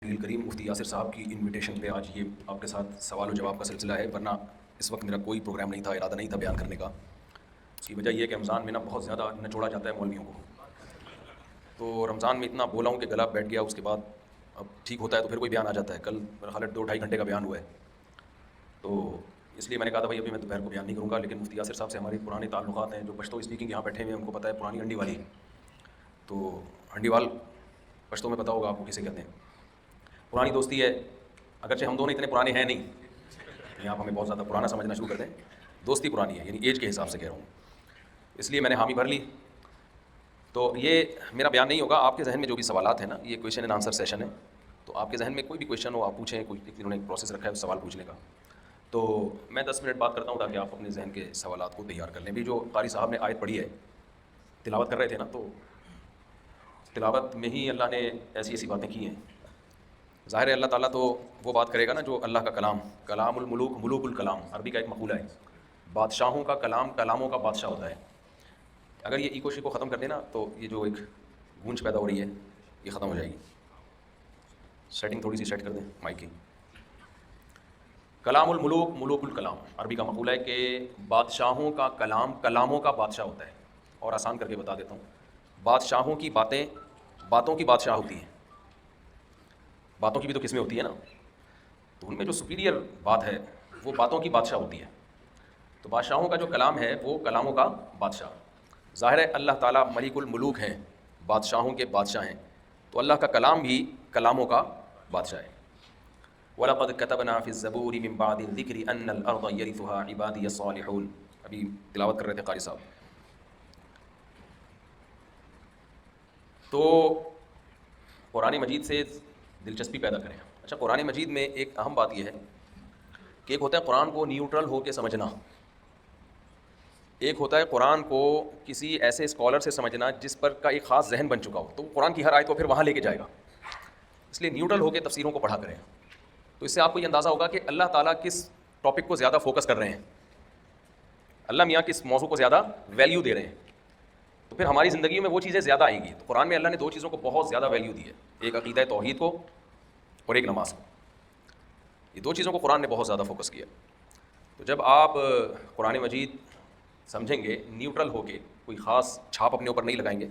کریم مفتی یاسر صاحب کی انویٹیشن پہ آج یہ آپ کے ساتھ سوال و جواب کا سلسلہ ہے، ورنہ اس وقت میرا کوئی پروگرام نہیں تھا، ارادہ نہیں تھا بیان کرنے کا۔ اس کی وجہ یہ ہے کہ رمضان میں بہت زیادہ نچوڑا جاتا ہے مولویوں کو، تو رمضان میں اتنا بولا ہوں کہ گلا بیٹھ گیا، اس کے بعد اب ٹھیک ہوتا ہے تو پھر کوئی بیان آ جاتا ہے۔ کل میرا خیال ہے 2-2.5 گھنٹے کا بیان ہوا ہے، تو اس لیے میں نے کہا تھا بھائی ابھی میں دوپہر کو بیان نہیں کروں گا، لیکن مفتی یاسر صاحب سے ہماری پرانے تعلقات ہیں، جو پشتو اسپیکنگ یہاں بیٹھے ہوئے ہیں ان کو پتہ ہے، پرانی ہنڈی والی، تو ہنڈی وال پشتو میں پتہ ہوگا آپ کو کسے کہتے ہیں۔ پرانی دوستی ہے، اگرچہ ہم دونوں اتنے پرانے ہیں نہیں، یعنی آپ ہمیں بہت زیادہ پرانا سمجھنا شروع کر دیں، دوستی پرانی ہے، یعنی ایج کے حساب سے کہہ رہا ہوں، اس لیے میں نے حامی بھر لی۔ تو یہ میرا بیان نہیں ہوگا، آپ کے ذہن میں جو بھی سوالات ہیں نا، یہ کویشچن اینڈ آنسر سیشن ہے، تو آپ کے ذہن میں کوئی بھی کویشچن ہو آپ پوچھیں، کوئی انہوں نے ایک پروسیس رکھا ہے سوال پوچھنے کا، تو میں 10 منٹ بات کرتا ہوں تاکہ آپ اپنے ذہن کے سوالات کو تیار کر لیں۔ بھی جو قاری صاحب نے آیت پڑھی ہے، تلاوت کر رہے تھے نا، تو تلاوت میں ہی اللہ نے ایسی ایسی باتیں کی ہیں۔ ظاہر ہے اللہ تعالیٰ تو وہ بات کرے گا نا جو اللہ کا کلام، کلام الملوک ملوک الکلام، عربی کا ایک مقولہ ہے، بادشاہوں کا کلام کلاموں کا بادشاہ ہوتا ہے۔ اگر یہ ایکو کو ختم کر دینا تو یہ جو ایک گونج پیدا ہو رہی ہے یہ ختم ہو جائے گی۔ سیٹنگ تھوڑی سی سیٹ کر دیں مائک کی۔ کلام الملوک ملوک الکلام، عربی کا مقولہ ہے کہ بادشاہوں کا کلام کلاموں کا بادشاہ ہوتا ہے، اور آسان کر کے بتا دیتا ہوں، بادشاہوں کی باتیں باتوں کی بادشاہ ہوتی ہیں۔ باتوں کی بھی تو قسمیں ہوتی ہیں نا، تو ان میں جو سپیریئر بات ہے وہ باتوں کی بادشاہ ہوتی ہے۔ تو بادشاہوں کا جو کلام ہے وہ کلاموں کا بادشاہ۔ ظاہر ہے اللہ تعالیٰ ملک الملوک ہیں، بادشاہوں کے بادشاہ ہیں، تو اللہ کا کلام بھی کلاموں کا بادشاہ ہے۔ وَلَقَدْ كَتَبْنَا فِي الزَّبُورِ مِن بَعْدِ الذِّكْرِ أَنَّ الْأَرْضَ يَرِثُهَا عِبَادِيَ الصَّالِحُونَ، ابھی تلاوت کر رہے تھے قاری صاحب۔ تو قرآن مجید سے دلچسپی پیدا کریں۔ اچھا، قرآن مجید میں ایک اہم بات یہ ہے کہ ایک ہوتا ہے قرآن کو نیوٹرل ہو کے سمجھنا، ایک ہوتا ہے قرآن کو کسی ایسے اسکالر سے سمجھنا جس پر کا ایک خاص ذہن بن چکا ہو، تو قرآن کی ہر آیت کو پھر وہاں لے کے جائے گا۔ اس لیے نیوٹرل ہو کے تفسیروں کو پڑھا کریں، تو اس سے آپ کو یہ اندازہ ہوگا کہ اللہ تعالیٰ کس ٹاپک کو زیادہ فوکس کر رہے ہیں، اللہ میاں کس موضوع کو زیادہ ویلیو دے رہے ہیں، تو پھر ہماری زندگی میں وہ چیزیں زیادہ آئیں گی۔ تو قرآن میں اللہ نے 2 چیزوں کو بہت زیادہ ویلیو دی ہے، ایک عقیدہ توحید کو اور ایک نماز کو۔ یہ 2 چیزوں کو قرآن نے بہت زیادہ فوکس کیا۔ تو جب آپ قرآن مجید سمجھیں گے نیوٹرل ہو کے، کوئی خاص چھاپ اپنے اوپر نہیں لگائیں گے،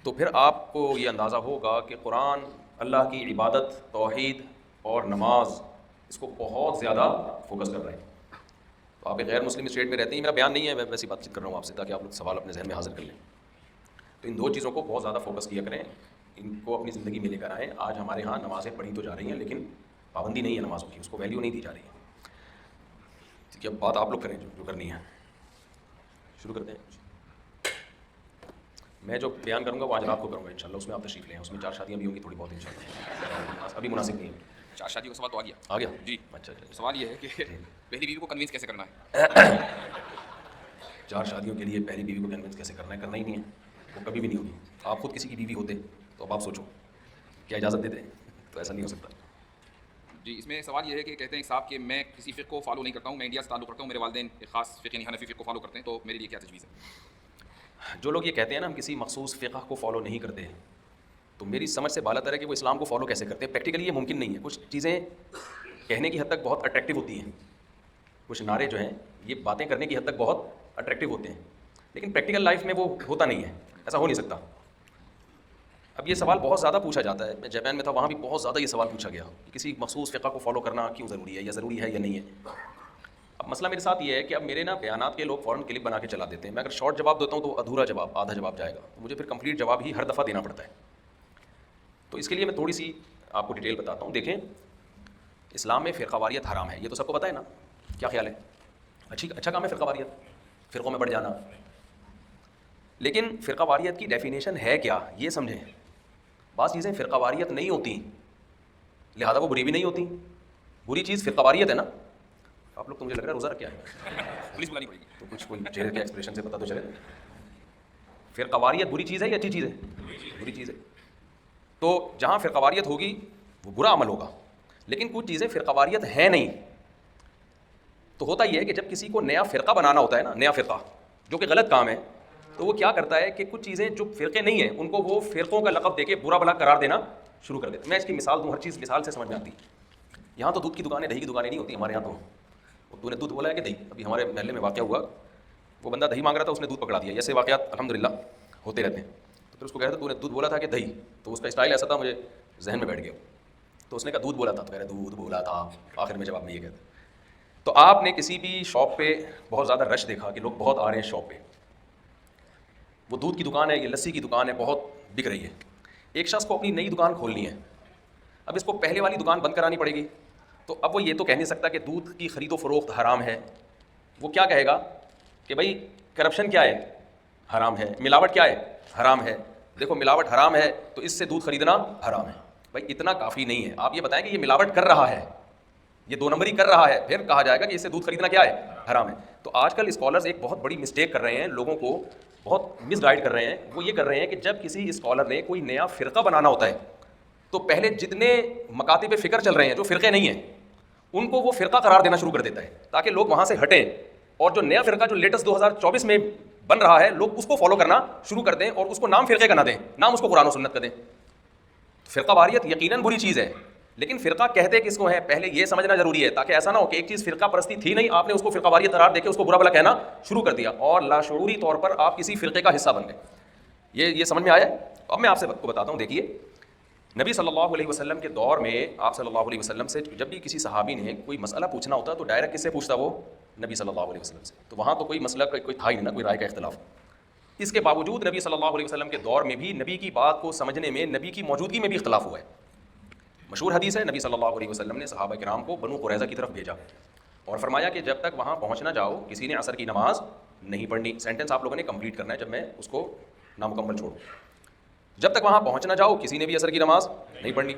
تو پھر آپ کو یہ اندازہ ہوگا کہ قرآن اللہ کی عبادت، توحید اور نماز اس کو بہت زیادہ فوکس کر رہے ہیں۔ تو آپ ایک غیر مسلم اسٹیٹ میں رہتے ہیں، میرا بیان نہیں ہے، میں ویسی بات چیت کر رہا ہوں آپ سے تاکہ آپ لوگ سوال اپنے ذہن میں حاضر کر لیں۔ تو ان 2 چیزوں کو بہت زیادہ فوکس کیا کریں، ان کو اپنی زندگی میں لے کر آئیں۔ آج ہمارے ہاں نمازیں پڑھی تو جا رہی ہیں لیکن پابندی نہیں ہے نمازوں کی، اس کو ویلیو نہیں دی جا رہی ہے۔ ٹھیک ہے، اب بات آپ لوگ کریں جو کرنی ہے، شروع کرتے ہیں۔ میں جو بیان کروں گا وہ آج رات کو کروں گا انشاءاللہ، اس میں آپ تشریف لیں، اس میں 4 شادیاں بھی ہوں گی تھوڑی بہت انشاءاللہ، ابھی مناسب نہیں ہے۔ 4 شادیوں کا سوال تو آ گیا جی۔ اچھا، سوال یہ ہے کہ پہلی بیوی کو کنوینس کیسے کرنا ہے؟ 4 شادیوں کے لیے پہلی بیوی کو کنونس کیسے کرنا ہے؟ کرنا ہی نہیں ہے، وہ کبھی بھی نہیں ہوگی۔ آپ خود کسی کی بیوی ہوتے تو اب آپ سوچو کیا اجازت دیتے؟ تو ایسا نہیں ہو سکتا۔ جی، اس میں سوال یہ ہے کہ کہتے ہیں صاحب کہ میں کسی فقہ کو فالو نہیں کرتا ہوں، میں انڈیا سے تعلق رکھتا ہوں، میرے والدین ایک خاص فقہ یعنی حنفی فقہ کو فالو کرتے ہیں، تو میرے لیے کیا تجویز ہے؟ جو لوگ یہ کہتے ہیں نا ہم کسی مخصوص فقہ کو فالو نہیں کرتے، تو میری سمجھ سے بالا تر ہے کہ وہ اسلام کو فالو کیسے کرتے ہیں۔ پریکٹیکلی یہ ممکن نہیں ہے۔ کچھ چیزیں کہنے کی حد تک بہت اٹریکٹیو ہوتی ہیں، کچھ نعرے جو ہیں یہ باتیں کرنے کی حد تک بہت اٹریکٹیو ہوتے ہیں، لیکن پریکٹیکل لائف میں وہ ہوتا نہیں ہے، ایسا ہو نہیں سکتا۔ اب یہ سوال بہت زیادہ پوچھا جاتا ہے، میں جاپان میں تھا وہاں بھی بہت زیادہ یہ سوال پوچھا گیا کہ کسی مخصوص فقہ کو فالو کرنا کیوں ضروری ہے، یا ضروری ہے یا نہیں ہے۔ اب مسئلہ میرے ساتھ یہ ہے کہ اب میرے نا بیانات کے لوگ فوراً کلپ بنا کے چلا دیتے ہیں، میں اگر شارٹ جواب دیتا ہوں تو ادھورا جواب، آدھا جواب جائے گا، تو مجھے پھر کمپلیٹ جواب ہی ہر دفعہ دینا پڑتا ہے۔ تو اس کے لیے میں تھوڑی سی آپ کو ڈیٹیل بتاتا ہوں۔ دیکھیں، اسلام میں فرقہ واریت حرام ہے، یہ تو سب کو پتہ ہے نا، کیا خیال ہے؟ اچھا کام ہے فرقہ واریت، فرقوں میں بڑھ جانا، لیکن فرقہ واریت کی ڈیفینیشن ہے کیا یہ سمجھیں۔ بعض چیزیں فرقہ واریت نہیں ہوتی لہذا وہ بری بھی نہیں ہوتی۔ بری چیز فرقہ واریت ہے نا۔ آپ لوگ تو مجھے لگ رہا ہے روزہ رکھ کے آئے، پولیس بلانی پڑے گی تو کچھ کوئی چہرے کے ایکسپریشن سے پتہ تو چلے۔ فرقہ واریت بری چیز ہے یا اچھی چیز ہے؟ بری چیز ہے۔ تو جہاں فرقہ واریت ہوگی وہ برا عمل ہوگا، لیکن کچھ چیزیں فرقہ واریت ہیں نہیں۔ تو ہوتا یہ ہے کہ جب کسی کو نیا فرقہ بنانا ہوتا ہے نا، نیا فرقہ جو کہ غلط کام ہے، تو وہ کیا کرتا ہے کہ کچھ چیزیں جو فرقے نہیں ہیں ان کو وہ فرقوں کا لقب دے کے برا بھلا قرار دینا شروع کر دیتے. میں اس کی مثال دوں, ہر چیز مثال سے سمجھ میں آتی ہے. یہاں تو دودھ کی دکانیں, دہی کی دکانیں نہیں ہوتی ہمارے یہاں. تو نے دودھ بولا ہے کہ دہی, ابھی ہمارے محلے میں واقعہ ہوا, وہ بندہ دہی مانگ رہا تھا, اس نے دودھ پکڑا دیا. ایسے واقعات الحمدللہ ہوتے رہتے ہیں. تو پھر اس کو کہا تھا تو نے دودھ بولا تھا کہ دہی, تو اس کا اسٹائل ایسا تھا مجھے ذہن میں بیٹھ گیا. تو اس نے کہا دودھ بولا تھا, تو کہہ رہا دودھ بولا تھا. آخر میں جواب میں یہ کہتا. تو آپ نے کسی بھی شاپ پہ بہت زیادہ رش دیکھا کہ لوگ بہت آ رہے ہیں شاپ پہ, وہ دودھ کی دکان ہے, یہ لسی کی دکان ہے, بہت بک رہی ہے. ایک شخص کو اپنی نئی دکان کھولنی ہے, اب اس کو پہلے والی دکان بند کرانی پڑے گی. تو اب وہ یہ تو کہہ نہیں سکتا کہ دودھ کی خرید و فروخت حرام ہے. وہ کیا کہے گا کہ بھائی کرپشن کیا ہے, حرام ہے. ملاوٹ کیا ہے, حرام ہے. دیکھو ملاوٹ حرام ہے تو اس سے دودھ خریدنا حرام ہے. بھائی اتنا کافی نہیں ہے, آپ یہ بتائیں کہ یہ ملاوٹ کر رہا ہے, یہ 2 نمبری کر رہا ہے, پھر کہا جائے گا کہ اس سے دودھ خریدنا کیا ہے, حرام ہے. تو آج کل اسکالرز ایک بہت بڑی مسٹیک کر رہے ہیں, لوگوں کو بہت مس گائیڈ کر رہے ہیں. وہ یہ کر رہے ہیں کہ جب کسی اسکالر نے کوئی نیا فرقہ بنانا ہوتا ہے تو پہلے جتنے مکاتب فکر چل رہے ہیں جو فرقے نہیں ہیں ان کو وہ فرقہ قرار دینا شروع کر دیتا ہے تاکہ لوگ وہاں سے ہٹیں, اور جو نیا فرقہ جو لیٹسٹ 2024 میں بن رہا ہے لوگ اس کو فالو کرنا شروع کر دیں, اور اس کو نام فرقے کا نہ دیں, نام اس کو قرآن و سنت کا دیں. فرقہ واریت یقیناً بری چیز ہے, لیکن فرقہ کہتے کس کو ہے پہلے یہ سمجھنا ضروری ہے, تاکہ ایسا نہ ہو کہ ایک چیز فرقہ پرستی تھی نہیں, آپ نے اس کو فرقہ واریت قرار دے کے اس کو برا بھلا کہنا شروع کر دیا اور لاشعوری طور پر آپ کسی فرقے کا حصہ بن گئے. یہ سمجھ میں آیا. اب میں آپ سے بتاتا ہوں. دیکھیے نبی صلی اللہ علیہ وسلم کے دور میں آپ صلی اللہ علیہ وسلم سے جب بھی کسی صحابی نے کوئی مسئلہ پوچھنا ہوتا تو ڈائریکٹ کس سے پوچھتا, وہ نبی صلی اللہ علیہ وسلم سے. تو وہاں تو کوئی مسئلہ کوئی تھا ہی نہیں نا, کوئی رائے کا اختلاف. اس کے باوجود نبی صلی اللہ علیہ وسلم کے دور میں بھی نبی کی بات کو سمجھنے میں, نبی کی موجودگی میں بھی اختلاف ہوا ہے. مشہور حدیث ہے, نبی صلی اللہ علیہ وسلم نے صحابہ کرام کو بنو قریظہ کی طرف بھیجا اور فرمایا کہ جب تک وہاں پہنچ نہ جاؤ کسی نے عصر کی نماز نہیں پڑھنی. سینٹنس آپ لوگوں نے کمپلیٹ کرنا ہے جب میں اس کو نامکمل چھوڑوں. جب تک وہاں پہنچ نہ جاؤ کسی نے بھی عصر کی نماز نہیں پڑھنی.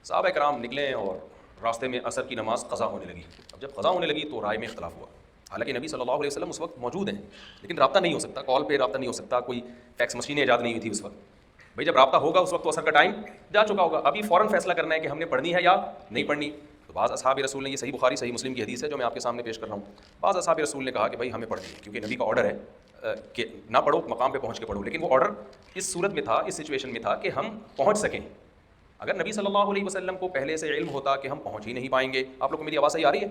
صحابہ کرام نکلے اور راستے میں عصر کی نماز قضا ہونے لگی. اب جب قضا ہونے لگی تو رائے میں اختلاف ہوا. حالانکہ نبی صلی اللہ علیہ وسلم اس وقت موجود ہیں, لیکن رابطہ نہیں ہو سکتا, کال پہ رابطہ نہیں ہو سکتا, کوئی فیکس مشینیں ایجاد نہیں ہوئی تھی اس وقت. بھائی جب رابطہ ہوگا اس وقت تو عصر کا ٹائم جا چکا ہوگا, ابھی فوراً فیصلہ کرنا ہے کہ ہم نے پڑھنی ہے یا نہیں پڑھنی. تو بعض اصحاب رسول نے, یہ صحیح بخاری صحیح مسلم کی حدیث ہے جو میں آپ کے سامنے پیش کر رہا ہوں, بعض اصحاب رسول نے کہا کہ بھائی ہمیں پڑھنی ہے کیونکہ نبی کا آرڈر ہے کہ نہ پڑھو, مقام پہ پہنچ کے پڑھو. لیکن وہ آرڈر اس صورت میں تھا, اس سچویشن میں تھا کہ ہم پہنچ سکیں. اگر نبی صلی اللہ علیہ وسلم کو پہلے سے علم ہوتا کہ ہم پہنچ ہی نہیں پائیں گے, آپ لوگ کو میری آواز صحیح آ رہی ہے,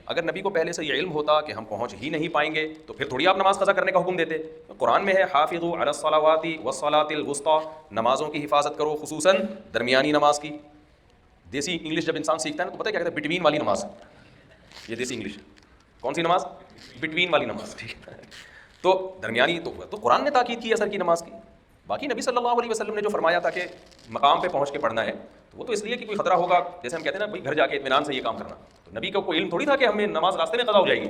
اگر نبی کو پہلے سے یہ علم ہوتا کہ ہم پہنچ ہی نہیں پائیں گے تو پھر تھوڑی آپ نماز قضا کرنے کا حکم دیتے. قرآن میں ہے حافظوا علی الصلوات والصلاۃ الوسطی, نمازوں کی حفاظت کرو خصوصاً درمیانی نماز کی. دیسی انگلش جب انسان سیکھتا ہے نا تو پتہ ہے کیا کہتا ہے, بٹوین والی نماز. یہ دیسی انگلش, کون سی نماز, بٹوین والی نماز. ٹھیک ہے, تو درمیانی تو قرآن نے تاکید کی عصر کی نماز کی. باقی نبی صلی اللہ علیہ وسلم نے جو فرمایا تھا کہ مقام پہ پہنچ کے پڑھنا ہے تو وہ تو اس لیے کہ کوئی خطرہ ہوگا, جیسے ہم کہتے ہیں نا بھائی گھر جا کے اطمینان سے یہ کام کرنا. تو نبی کا کوئی علم تھوڑی تھا کہ ہمیں نماز راستے میں قضا ہو جائے گی.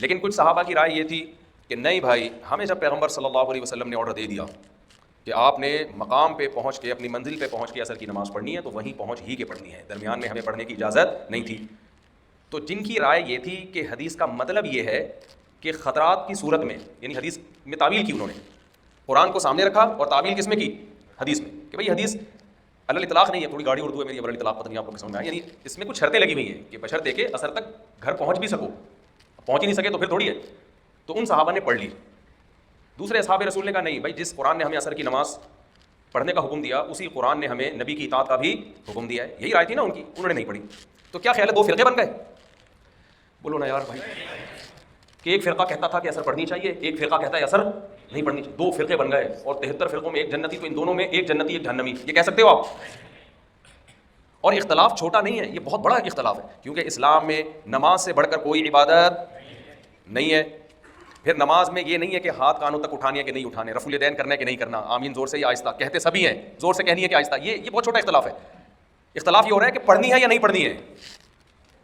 لیکن کچھ صحابہ کی رائے یہ تھی کہ نہیں بھائی, ہمیں جب پیغمبر صلی اللہ علیہ وسلم نے آرڈر دے دیا کہ آپ نے مقام پہ پہنچ کے اپنی منزل پہ پہنچ کے عصر کی نماز پڑھنی ہے تو وہیں پہنچ ہی کے پڑھنی ہے, درمیان میں ہمیں پڑھنے کی اجازت نہیں تھی. تو جن کی رائے یہ تھی کہ حدیث کا مطلب یہ ہے کہ خطرات کی صورت میں, یعنی حدیث میں تعویل کی, انہوں نے قرآن کو سامنے رکھا اور تعویل کس میں کی, حدیث میں, کہ بھائی حدیث علی الاطلاق نہیں ہے. تھوڑی گاڑی اردو ہے میری, علی الاطلاق پتہ نہیں آپ کو سمجھ میں آیا, یعنی اس میں کچھ شرطیں لگی ہوئی ہیں کہ بشرطے کہ اثر تک گھر پہنچ بھی سکو, پہنچ ہی نہیں سکے تو پھر تھوڑی ہے. تو ان صحابہ نے پڑھ لی. دوسرے اصحاب رسول نے کہا نہیں بھائی, جس قرآن نے ہمیں عصر کی نماز پڑھنے کا حکم دیا اسی قرآن نے ہمیں نبی کی اطاعت کا بھی حکم دیا ہے. یہی رائے تھی نا ان کی, انہوں نے نہیں پڑھی. تو کیا خیال ہے, 2 فرقے بن گئے. بولو نا یار بھائی, کہ ایک فرقہ کہتا تھا کہ اثر پڑھنی چاہیے, ایک فرقہ کہتا ہے اثر نہیں پڑھنی چاہیے. 2 فرقے بن گئے اور 73 فرقوں میں ایک جنتی, تو ان دونوں میں ایک جنتی ایک جہنمی, یہ کہہ سکتے ہو آپ. اور اختلاف چھوٹا نہیں ہے, یہ بہت بڑا اختلاف ہے, کیونکہ اسلام میں نماز سے بڑھ کر کوئی عبادت نہیں ہے. پھر نماز میں یہ نہیں ہے کہ ہاتھ کانوں تک اٹھانے ہے کہ نہیں اٹھانے, رفع الیدین کرنا ہے کہ نہیں کرنا, آمین زور سے یا آہستہ, کہتے سبھی ہیں, زور سے کہنی ہے کہ آہستہ. یہ بہت چھوٹا اختلاف ہے. اختلاف یہ ہو رہا ہے کہ پڑھنی ہے یا نہیں پڑھنی ہے,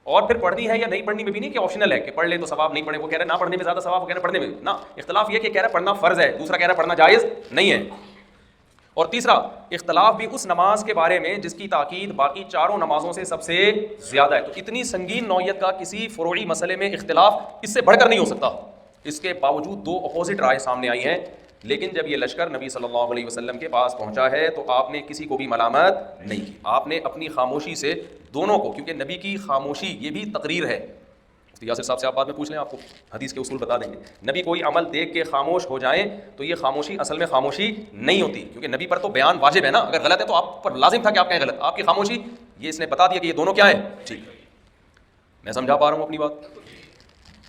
اور پھر پڑھنی ہے یا نہیں پڑھنی میں بھی نہیں کہ آپشنل ہے کہ پڑھ لے تو ثواب, نہیں پڑھے وہ کہہ رہے ہیں نہ پڑھنے میں زیادہ ثواب, وہ کہہ رہے ہیں پڑھنے میں نہ. اختلاف یہ کہ کہہ رہا ہے پڑھنا فرض ہے, دوسرا کہہ رہا ہے پڑھنا جائز نہیں ہے. اور تیسرا اختلاف بھی اس نماز کے بارے میں جس کی تاکید باقی 4 نمازوں سے سب سے زیادہ ہے. تو اتنی سنگین نوعیت کا کسی فروعی مسئلے میں اختلاف اس سے بڑھ کر نہیں ہو سکتا. اس کے باوجود 2 اپوزٹ رائے سامنے آئی ہیں. لیکن جب یہ لشکر نبی صلی اللہ علیہ وسلم کے پاس پہنچا ہے تو آپ نے کسی کو بھی ملامت نہیں کی. آپ نے اپنی خاموشی سے دونوں کو, کیونکہ نبی کی خاموشی یہ بھی تقریر ہے, تو یاسر صاحب سے آپ بعد میں پوچھ لیں, آپ کو حدیث کے اصول بتا دیں گے. نبی کوئی عمل دیکھ کے خاموش ہو جائیں تو یہ خاموشی اصل میں خاموشی نہیں ہوتی, کیونکہ نبی پر تو بیان واجب ہے نا. اگر غلط ہے تو آپ پر لازم تھا کہ آپ کہیں غلط. آپ کی خاموشی یہ اس نے بتا دیا کہ یہ دونوں کیا ہے. ٹھیک, میں سمجھا پا رہا ہوں اپنی بات.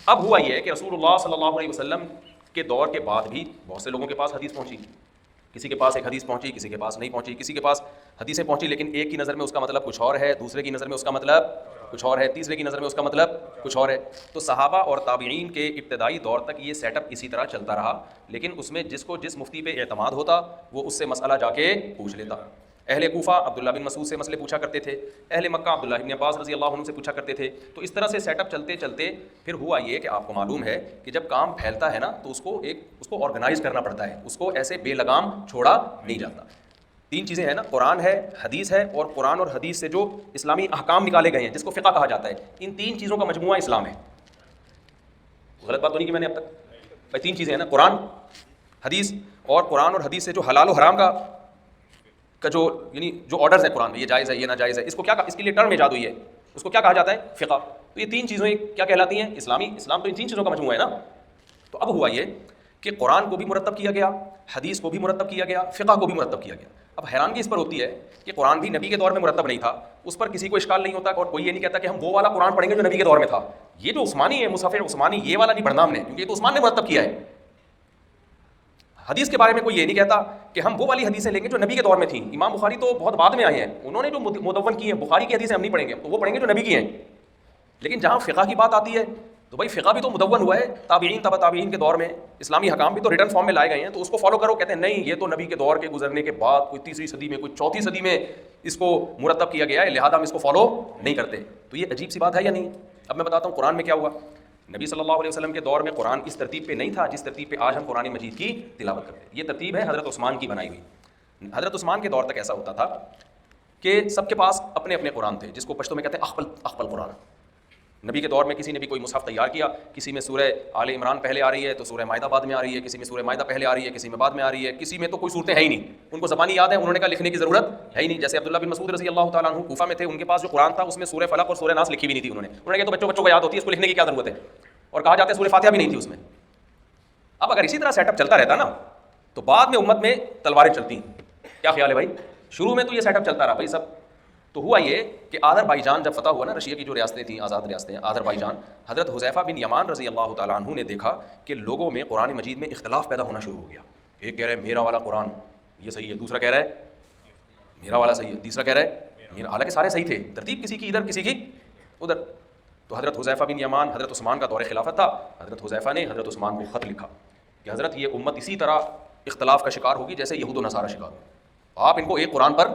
اب ہوا یہ ہے کہ رسول اللہ صلی اللہ علیہ وسلم کے دور کے بعد بھی بہت سے لوگوں کے پاس حدیث پہنچی. کسی کے پاس ایک حدیث پہنچی, کسی کے پاس نہیں پہنچی. کسی کے پاس حدیثیں پہنچی لیکن ایک کی نظر میں اس کا مطلب کچھ اور ہے, دوسرے کی نظر میں اس کا مطلب کچھ اور ہے, تیسرے کی نظر میں اس کا مطلب کچھ اور ہے. تو صحابہ اور تابعین کے ابتدائی دور تک یہ سیٹ اپ اسی طرح چلتا رہا, لیکن اس میں جس کو جس مفتی پہ اعتماد ہوتا وہ اس سے مسئلہ جا کے پوچھ لیتا. اہل کوفہ عبداللہ بن مسعود سے مسئلے پوچھا کرتے تھے, اہل مکہ عبداللہ بن عباس رضی اللہ عنہ سے پوچھا کرتے تھے. تو اس طرح سے سیٹ اپ چلتے چلتے پھر ہوا یہ کہ آپ کو معلوم ہے کہ جب کام پھیلتا ہے نا تو اس کو آرگنائز کرنا پڑتا ہے, اس کو ایسے بے لگام چھوڑا نہیں جاتا. تین چیزیں ہیں نا, قرآن ہے, حدیث ہے, اور قرآن اور حدیث سے جو اسلامی احکام نکالے گئے ہیں جس کو فقہ کہا جاتا ہے. ان تین چیزوں کا مجموعہ اسلام ہے. غلط بات تو نہیں کہ میں نے اب تک بھائی تین چیزیں ہیں نا, قرآن, حدیث, اور قرآن اور حدیث سے جو حلال و حرام کا جو یعنی جو آرڈرز ہیں قرآن میں, یہ جائز ہے, یہ ناجائز ہے, اس کو کیا, اس کے لیے ٹرم ایجاد ہوئی ہے, اس کو کیا کہا جاتا ہے, فقہ. تو یہ تین چیزیں کیا کہلاتی ہیں, اسلام تو ان تین چیزوں کا مجموعہ ہے نا. تو اب ہوا یہ کہ قرآن کو بھی مرتب کیا گیا, حدیث کو بھی مرتب کیا گیا, فقہ کو بھی مرتب کیا گیا. اب حیرانگی اس پر ہوتی ہے کہ قرآن بھی نبی کے دور میں مرتب نہیں تھا, اس پر کسی کو اشکال نہیں ہوتا, اور کوئی یہ نہیں کہتا کہ ہم وہ والا قرآن پڑھیں گے جو نبی کے دور میں تھا. یہ جو عثمانی ہے, مصحف عثمانی, یہ والا نہیں پڑھنا ہم نے, کیونکہ یہ تو عثمان نے مرتب کیا ہے. حدیث کے بارے میں کوئی یہ نہیں کہتا کہ ہم وہ والی حدیثیں لیں گے جو نبی کے دور میں تھیں. امام بخاری تو بہت بعد میں آئے ہیں, انہوں نے جو مدون کی ہیں, بخاری کی حدیثیں ہم نہیں پڑھیں گے, تو وہ پڑھیں گے جو نبی کی ہیں. لیکن جہاں فقہ کی بات آتی ہے تو بھائی فقہ بھی تو مدون ہوا ہے تابعین, تبع تابعین کے دور میں, اسلامی حکام بھی تو ریٹن فارم میں لائے گئے ہیں, تو اس کو فالو کرو. کہتے ہیں نہیں, یہ تو نبی کے دور کے گزرنے کے بعد کوئی تیسری صدی میں, کوئی چوتھی صدی میں اس کو مرتب کیا گیا ہے, لہٰذا ہم اس کو فالو نہیں کرتے. تو یہ عجیب سی بات ہے یا نہیں؟ اب میں بتاتا ہوں قرآن میں کیا ہوا. نبی صلی اللہ علیہ وسلم کے دور میں قرآن اس ترتیب پہ نہیں تھا جس ترتیب پہ آج ہم قرآن مجید کی تلاوت کرتے ہیں. یہ ترتیب ہے حضرت عثمان کی بنائی ہوئی. حضرت عثمان کے دور تک ایسا ہوتا تھا کہ سب کے پاس اپنے اپنے قرآن تھے, جس کو پشتو میں کہتے ہیں اخبل قرآن. نبی کے دور میں کسی نے بھی کوئی مصحف تیار کیا, کسی میں سورہ آل عمران پہلے آ رہی ہے تو سورہ مائدہ بعد میں آ رہی ہے, کسی میں سورہ مائدہ پہلے آ رہی ہے, کسی میں بعد میں آ رہی ہے, کسی میں تو کوئی صورتیں ہے ہی نہیں. ان کو زبانی یاد ہے, انہوں نے کہا لکھنے کی ضرورت ہے ہی نہیں. جیسے عبداللہ بن مسعود رضی اللہ تعالیٰ عنہ کوفہ میں تھے, ان کے پاس جو قرآن تھا اس میں سورہ فلق اور سورہ ناس لکھی بھی نہیں تھی. انہوں نے کہا تو بچوں کو یاد ہوتی ہے, اس کو لکھنے کی کیا ضرورت ہے, اور کہا جاتا ہے سورہ فاتحہ بھی نہیں تھی اس میں. اب اگر اسی طرح سیٹ اپ چلتا رہتا نا تو بعد میں امت میں تلواریں چلتی ہیں. کیا خیال ہے بھائی؟ شروع میں تو یہ سیٹ اپ چلتا رہا بھائی سب. تو ہوا یہ کہ آذربائیجان جب فتح ہوا نا, رشیا کی جو ریاستیں تھیں, آزاد ریاستیں, آذربائیجان, حضرت حذیفہ بن یمان رضی اللہ تعالیٰ عنہ نے دیکھا کہ لوگوں میں قرآن مجید میں اختلاف پیدا ہونا شروع ہو گیا. ایک کہہ رہا ہے میرا والا قرآن یہ صحیح ہے, دوسرا کہہ رہا ہے میرا والا صحیح ہے, تیسرا کہہ رہا ہے میرا, حالانکہ سارے صحیح تھے, ترتیب کسی کی ادھر کسی کی ادھر. تو حضرت حذیفہ بن یمان, حضرت عثمان کا دور خلافت تھا, حضرت حذیفہ نے حضرت عثمان کو خط لکھا کہ حضرت یہ امت اسی طرح اختلاف کا شکار ہوگی جیسے یہود و نصارہ شکار ہو, آپ ان کو ایک قرآن پر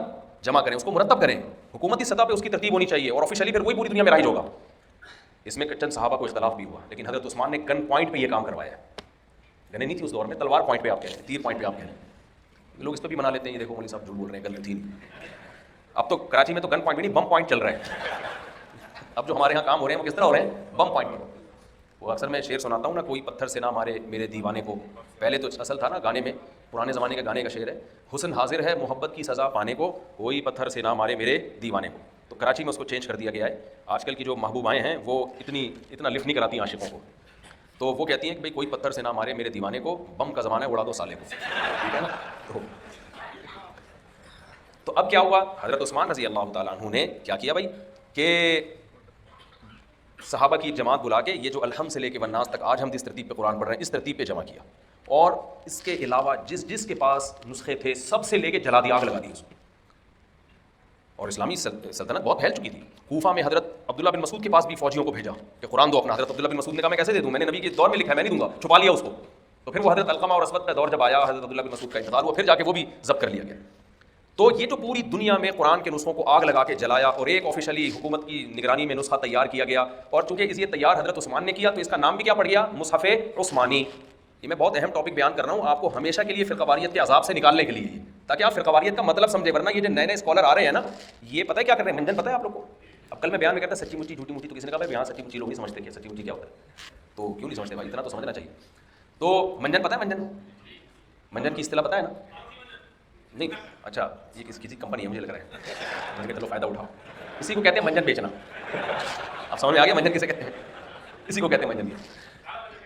جمع کریں, اس کو مرتب کریں, حکومتی سطح پہ اس کی ترتیب ہونی چاہیے, اور آفیشلی پھر وہی پوری دنیا میں رائج ہوگا. اس میں چند صحابہ کو اختلاف بھی ہوا, لیکن حضرت عثمان نے گن پوائنٹ پہ یہ کام کروایا ہے. گنیں نہیں تھی اس دور میں, تلوار پوائنٹ پہ آپ کہہ رہے ہیں, تیر پوائنٹ پہ آپ کہہ رہے ہیں. لوگ اس پہ بھی بنا لیتے ہیں, یہ دیکھو مولوی صاحب جھوٹ بول رہے ہیں, گن تھی نہیں. اب تو کراچی میں تو گن پوائنٹ بھی نہیں, بم پوائنٹ چل رہے ہیں. اب جو ہمارے یہاں کام ہو رہے ہیں وہ کس طرح ہو رہے ہیں, بم پوائنٹ پہ. وہ اکثر میں شعر سناتا ہوں نا, کوئی پتھر سے نہ مارے میرے دیوانے کو. پہلے تو اصل تھا نا گانے میں, پرانے زمانے کے گانے کا شعر ہے, حسن حاضر ہے محبت کی سزا پانے کو, کوئی پتھر سے نہ مارے میرے دیوانے کو. تو کراچی میں اس کو چینج کر دیا گیا ہے. آج کل کی جو محبوبائیں ہیں وہ اتنا لفٹ نہیں کراتی عاشقوں کو, تو وہ کہتی ہیں کہ بھائی کوئی پتھر سے نہ مارے میرے دیوانے کو, بم کا زمانہ ہے اڑا دو سالے کو. ٹھیک ہے نا. تو اب کیا ہوا, حضرت عثمان رضی اللہ تعالیٰ عنہ نے کیا کیا بھائی کہ صحابہ کی جماعت بلا کے یہ جو الحمد سے لے کے والناس تک آج ہم جس ترتیب پہ قرآن پڑھ رہے ہیں اس ترتیب پہ جمع کیا, اور اس کے علاوہ جس کے پاس نسخے تھے سب سے لے کے جلا دیا, آگ لگا دی اس کو. اور اسلامی سلطنت بہت پھیل چکی تھی. کوفہ میں حضرت عبداللہ بن مسعود کے پاس بھی فوجیوں کو بھیجا کہ قرآن دو اپنا. حضرت عبداللہ بن مسعود نے کہا میں کیسے دے دوں, میں نے نبی کے دور میں لکھا ہے, میں نہیں دوں گا, چھپا لیا اس کو. تو پھر وہ حضرت علقمہ اور اسود کا دور جب آیا, حضرت عبداللہ بن مسعود کا انتقال ہوا, پھر جا کے وہ بھی ضبط کر لیا گیا. تو یہ جو پوری دنیا میں قرآن کے نسخوں کو آگ لگا کے جلایا, اور ایک آفیشلی حکومت کی نگرانی میں نسخہ تیار کیا گیا, اور چونکہ اس یہ تیار حضرت عثمان نے کیا تو اس کا نام بھی کیا پڑ گیا, مصحف عثمانی. یہ میں بہت اہم ٹاپک بیان کر رہا ہوں آپ کو ہمیشہ کے لیے فرقہ واریت کے عذاب سے نکالنے کے لیے, تاکہ آپ فرقہ واریت کا مطلب سمجھے. ورنہ یہ جو نئے نئے اسکالر آ رہے ہیں نا, یہ پتہ ہے کیا کر رہے ہیں, منجن پتہ ہے آپ لوگ کو. اب کل میں بیان میں کہتا سچی مچی جھوٹی موٹی, تو کسی نے کہا بھائی یہاں سچی مچی لوگ نہیں سمجھتے کہ سچی مچی کیا ہوتا ہے, تو کیوں نہیں سمجھتے بھائی, اتنا تو سمجھنا چاہیے. تو منجن پتہ ہے, منجن کی اصطلاح پتہ ہے نا, نہیں اچھا یہ کسی کمپنی ہے مجھے لگ رہا ہے, میں نے کہا چلو فائدہ اٹھاؤ. اسی کو کہتے ہیں منجن بیچنا. اب سمجھ میں آ گیا منجن کسے کہتے ہیں. اسی کو کہتے ہیں منجنیت.